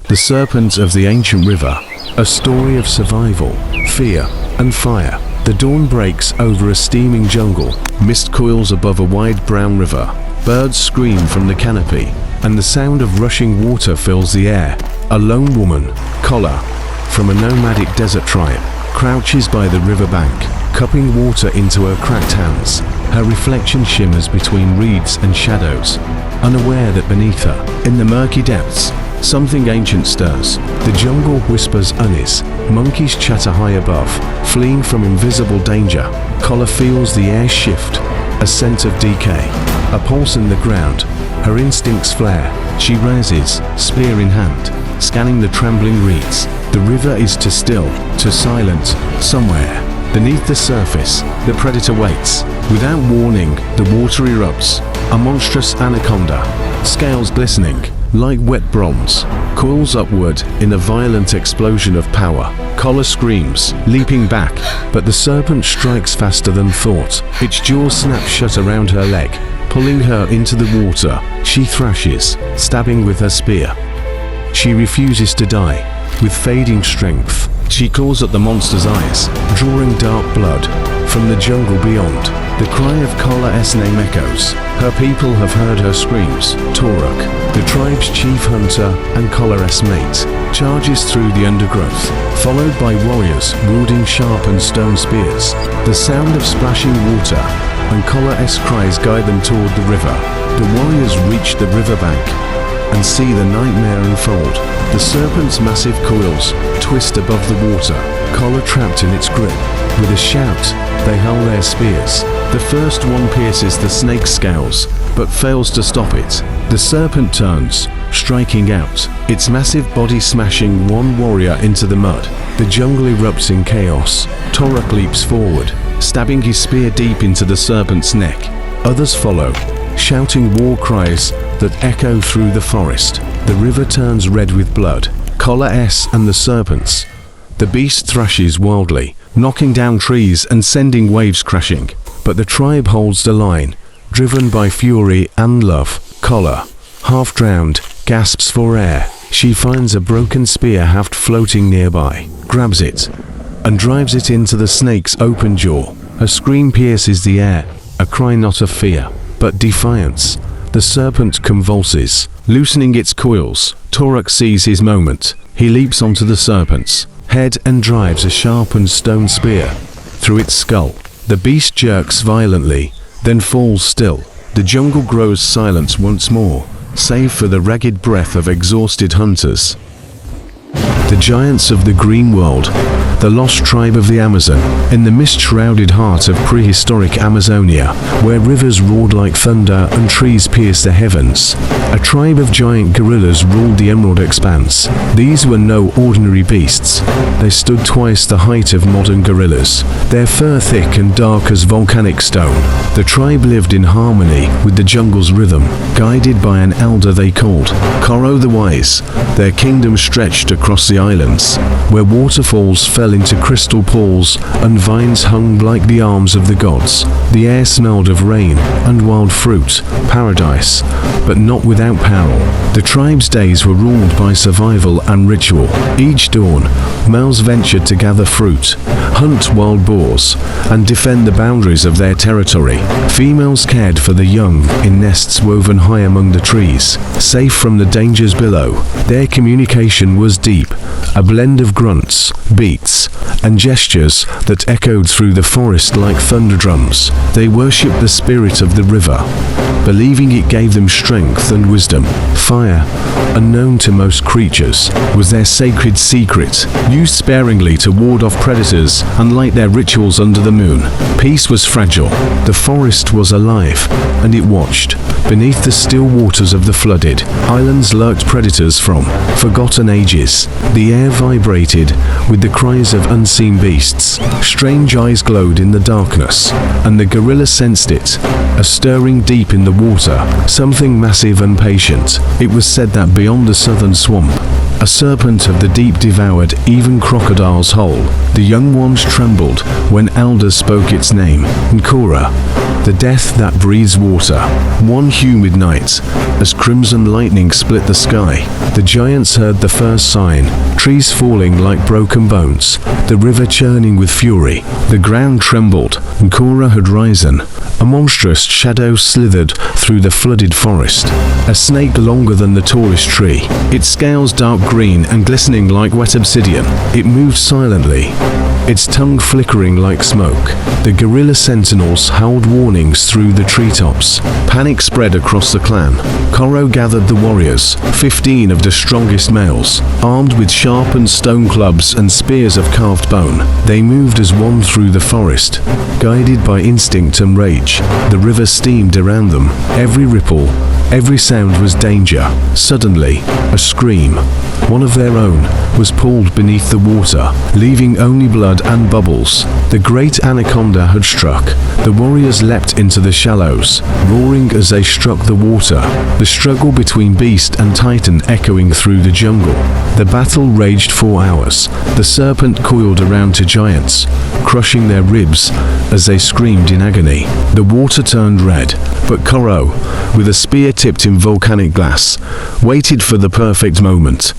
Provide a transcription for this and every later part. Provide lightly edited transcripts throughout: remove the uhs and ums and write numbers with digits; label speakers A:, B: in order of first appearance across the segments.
A: The serpent of the ancient river, a story of survival, fear, and fire. The dawn breaks over a steaming jungle, mist coils above a wide brown river, birds scream from the canopy, and the sound of rushing water fills the air. A lone woman, Kola, from a nomadic desert tribe, crouches by the riverbank, cupping water into her cracked hands. Her reflection shimmers between reeds and shadows, unaware that beneath her, in the murky depths, something ancient stirs. The jungle whispers unease, monkeys chatter high above, fleeing from invisible danger. Kola feels the air shift, a scent of decay, a pulse in the ground. Her instincts flare. She rises, spear in hand, scanning the trembling reeds. The river is too still, too silent. Somewhere, beneath the surface, the predator waits. Without warning, the water erupts. A monstrous anaconda, scales glistening, like wet bronze, coils upward in a violent explosion of power. Kola screams, leaping back, but the serpent strikes faster than thought. Its jaws snap shut around her leg, pulling her into the water. She thrashes, stabbing with her spear. She refuses to die. With fading strength, she claws at the monster's eyes, drawing dark blood from the jungle beyond. The cry of Kola's name echoes. Her people have heard her screams. Toruk, the tribe's chief hunter and Kola's mate, charges through the undergrowth, followed by warriors wielding sharpened stone spears. The sound of splashing water and Kola's cries guide them toward the river. The warriors reach the riverbank and see the nightmare unfold. The serpent's massive coils twist above the water, Kola trapped in its grip. With a shout, they hurl their spears. The first one pierces the snake's scales, but fails to stop it. The serpent turns, striking out, its massive body smashing one warrior into the mud. The jungle erupts in chaos. Toruk leaps forward, stabbing his spear deep into the serpent's neck. Others follow, shouting war cries that echo through the forest. The river turns red with blood. Kola and the serpents. The beast thrashes wildly, knocking down trees and sending waves crashing. But the tribe holds the line, driven by fury and love. Kola, half drowned, gasps for air. She finds a broken spear haft floating nearby, grabs it, and drives it into the snake's open jaw. Her scream pierces the air, a cry not of fear, but defiance. The serpent convulses, loosening its coils. Toruk sees his moment. He leaps onto the serpent's head and drives a sharpened stone spear through its skull. The beast jerks violently, then falls still. The jungle grows silent once more, save for the ragged breath of exhausted hunters. The giants of the green world, the lost tribe of the Amazon, in the mist-shrouded heart of prehistoric Amazonia, where rivers roared like thunder and trees pierced the heavens. A tribe of giant gorillas ruled the emerald expanse. These were no ordinary beasts. They stood twice the height of modern gorillas, their fur thick and dark as volcanic stone. The tribe lived in harmony with the jungle's rhythm, guided by an elder they called Koro the Wise. Their kingdom stretched across the islands, where waterfalls fell into crystal pools and vines hung like the arms of the gods. The air smelled of rain and wild fruit, paradise, but not without peril. The tribe's days were ruled by survival and ritual. Each dawn, males ventured to gather fruit, hunt wild boars, and defend the boundaries of their territory. Females cared for the young in nests woven high among the trees, safe from the dangers below. Their communication was deep, a blend of grunts, beats, and gestures that echoed through the forest like thunder drums. They worshipped the spirit of the river, believing it gave them strength and wisdom. Fire, unknown to most creatures, was their sacred secret, used sparingly to ward off predators and light their rituals under the moon. Peace was fragile. The forest was alive, and it watched. Beneath the still waters of the flooded islands lurked predators from forgotten ages. The air vibrated with the cries of unseen beasts. Strange eyes glowed in the darkness, and the gorilla sensed it, a stirring deep in the water, something massive and patient. It was said that beyond the southern swamp, a serpent of the deep devoured even crocodiles whole. The young ones trembled when elders spoke its name, Nkora, the death that breathes water. One humid night, as crimson lightning split the sky, the giants heard the first sign, trees falling like broken bones, the river churning with fury. The ground trembled. Nkora had risen. A monstrous shadow slithered through the flooded forest, a snake longer than the tallest tree, its scales dark green and glistening like wet obsidian. It moved silently, its tongue flickering like smoke. The gorilla sentinels howled warnings through the treetops. Panic spread across the clan. Koro gathered the warriors, 15 of the strongest males, armed with sharpened stone clubs and spears of carved bone. They moved as one through the forest, guided by instinct and rage. The river steamed around them. Every ripple, every sound was danger. Suddenly, a scream, one of their own, was pulled beneath the water, leaving only blood and bubbles. The great anaconda had struck. The warriors leapt into the shallows, roaring as they struck the water, the struggle between beast and titan echoing through the jungle. The battle raged for hours. The serpent coiled around two giants, crushing their ribs as they screamed in agony. The water turned red, but Koro, with a spear tipped in volcanic glass, waited for the perfect moment.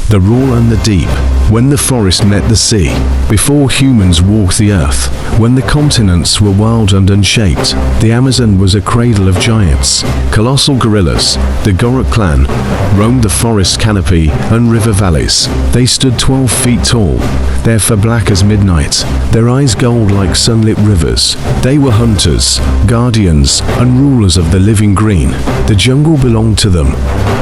A: The roar and the deep, when the forest met the sea, before humans walked the earth, when the continents were wild and unshaped, the Amazon was a cradle of giants. Colossal gorillas, the Gorok clan, roamed the forest canopy and river valleys. They stood 12 feet tall, their fur black as midnight, their eyes gold like sunlit rivers. They were hunters, guardians, and rulers of the living green. The jungle belonged to them,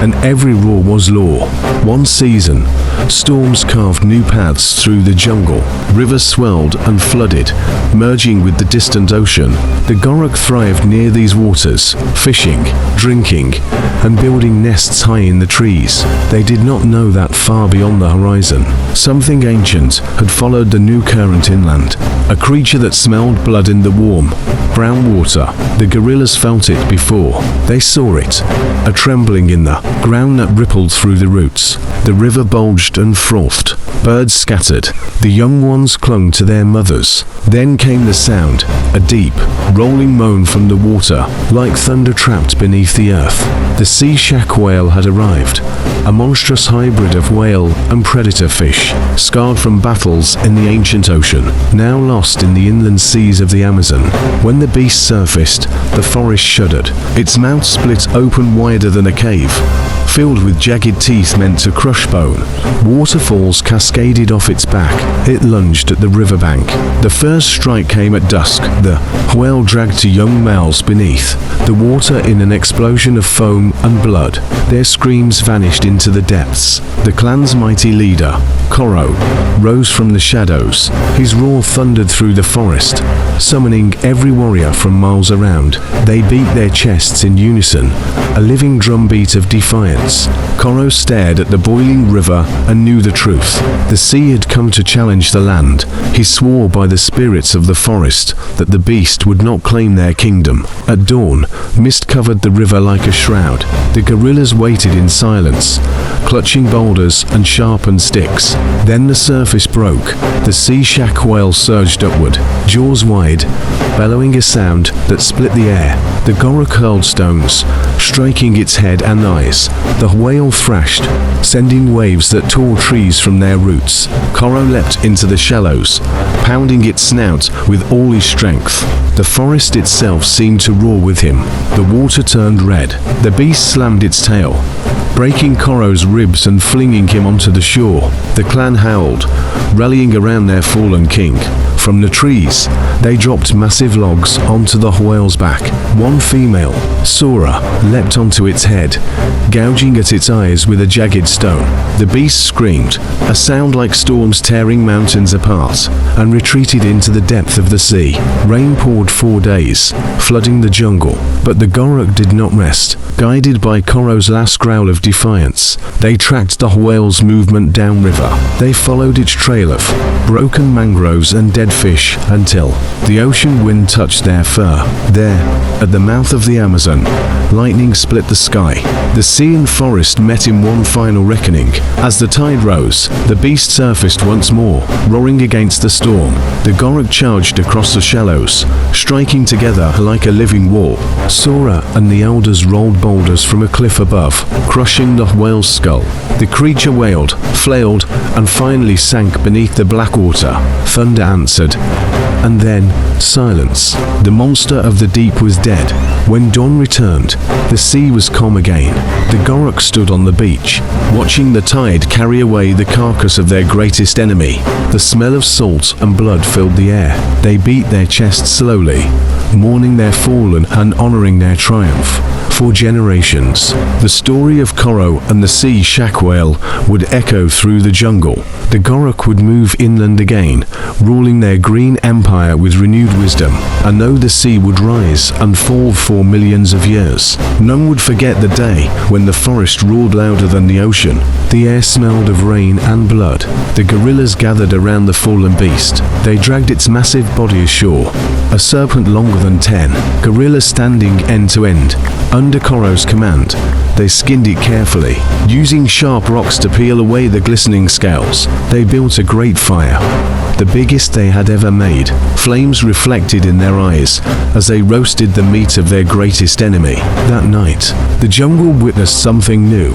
A: and every roar was law. One season, storms carved new paths through the jungle. Rivers swelled and flooded, merging with the distant ocean. The Gorok thrived near these waters, fishing, drinking, and building nests high in the trees. They did not know that far beyond the horizon, something ancient had followed the new current inland, a creature that smelled blood in the warm, brown water. The gorillas felt it before. They saw it, a trembling in the ground that rippled through the roots. The river bulged and frothed. Birds scattered. The young ones clung to their mothers. Then came the sound, a deep, rolling moan from the water, like thunder trapped beneath the earth. The sea shack whale had arrived, a monstrous hybrid of whale and predator fish, scarred from battles in the ancient ocean, now lost in the inland seas of the Amazon. When the beast surfaced, the forest shuddered. Its mouth split open wider than a cave, filled with jagged teeth meant to crush bone. Waterfalls cascaded off its back. It lunged at the riverbank. The first strike came at dusk. The whale dragged two young males beneath, the water in an explosion of foam and blood. Their screams vanished into the depths. The clan's mighty leader, Koro, rose from the shadows. His roar thundered through the forest, summoning every warrior from miles around. They beat their chests in unison, a living drumbeat of defiance. Koro stared at the boiling river and knew the truth. The sea had come to challenge the land. He swore by the spirits of the forest that the beast would not claim their kingdom. At dawn, mist covered the river like a shroud. The gorillas waited in silence, clutching boulders and sharpened sticks. Then the surface broke. The sea shack whale surged upward, jaws wide, bellowing a sound that split the air. The Gorok hurled stones, striking its head and eyes. The whale thrashed, sending waves that tore trees from their roots. Koro leapt into the shallows, pounding its snout with all his strength. The forest itself seemed to roar with him. The water turned red. The beast slammed its tail, breaking Koro's ribs and flinging him onto the shore. The clan howled, rallying around their fallen king. From the trees, they dropped massive logs onto the whale's back. One female, Sora, leapt onto its head, gouging at its eyes with a jagged stone. The beast screamed, a sound like storms tearing mountains apart, and retreated into the depth of the sea. Rain poured 4 days, flooding the jungle, but the Gorok did not rest. Guided by Koro's last growl of defiance, they tracked the whale's movement downriver. They followed its trail of broken mangroves and dead fish until the ocean wind touched their fur. There, at the mouth of the Amazon, lightning split the sky. The sea and forest met in one final reckoning. As the tide rose, the beast surfaced once more, roaring against the storm. The Gorok charged across the shallows, striking together like a living wall. Sora and the elders rolled boulders from a cliff above, crushing the whale's skull. The creature wailed, flailed, and finally sank beneath the black water. Thunder answered, and then silence. The monster of the deep was dead. When dawn returned, the sea was calm again. The Gorok stood on the beach, watching the tide carry away the carcass of their greatest enemy. The smell of salt and blood filled the air. They beat their chests slowly, mourning their fallen and honoring their triumph. For generations, the story of Koro and the sea shack whale would echo through the jungle. The Gorok would move inland again, ruling their green empire with renewed wisdom. And though the sea would rise and fall for millions of years, none would forget the day when the forest roared louder than the ocean. The air smelled of rain and blood. The gorillas gathered around the fallen beast. They dragged its massive body ashore, a serpent longer than 10, gorillas standing end to end. Under Koro's command, they skinned it carefully, using sharp rocks to peel away the glistening scales. They built a great fire, the biggest they had ever made. Flames reflected in their eyes as they roasted the meat of their greatest enemy. That night, the jungle witnessed something new,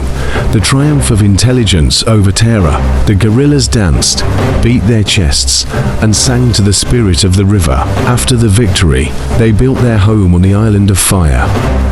A: the triumph of intelligence over terror. The gorillas danced, beat their chests, and sang to the spirit of the river. After the victory, they built their home on the island of fire,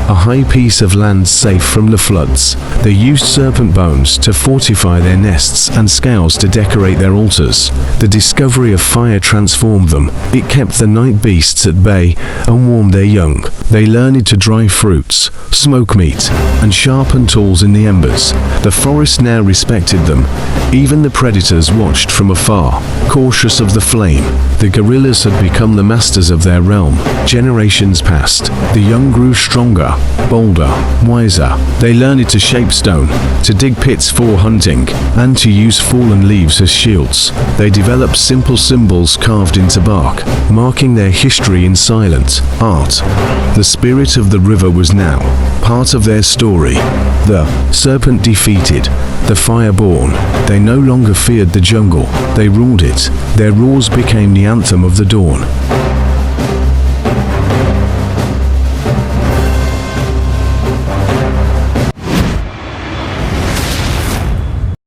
A: a high piece of land safe from the floods. They used serpent bones to fortify their nests and scales to decorate their altars. The discovery of fire transformed them. It kept the night beasts at bay and warmed their young. They learned to dry fruits, smoke meat, and sharpen tools in the embers. The forest now respected them. Even the predators watched from afar, cautious of the flame. The gorillas had become the masters of their realm. Generations passed. The young grew stronger, bolder, wiser. They learned to shape stone, to dig pits for hunting, and to use fallen leaves as shields. They developed simple symbols carved into bark, marking their history in silent art. The spirit of the river was now part of their story. The serpent defeated, the fire born. They no longer feared the jungle, they ruled it. Their roars became the anthem of the dawn.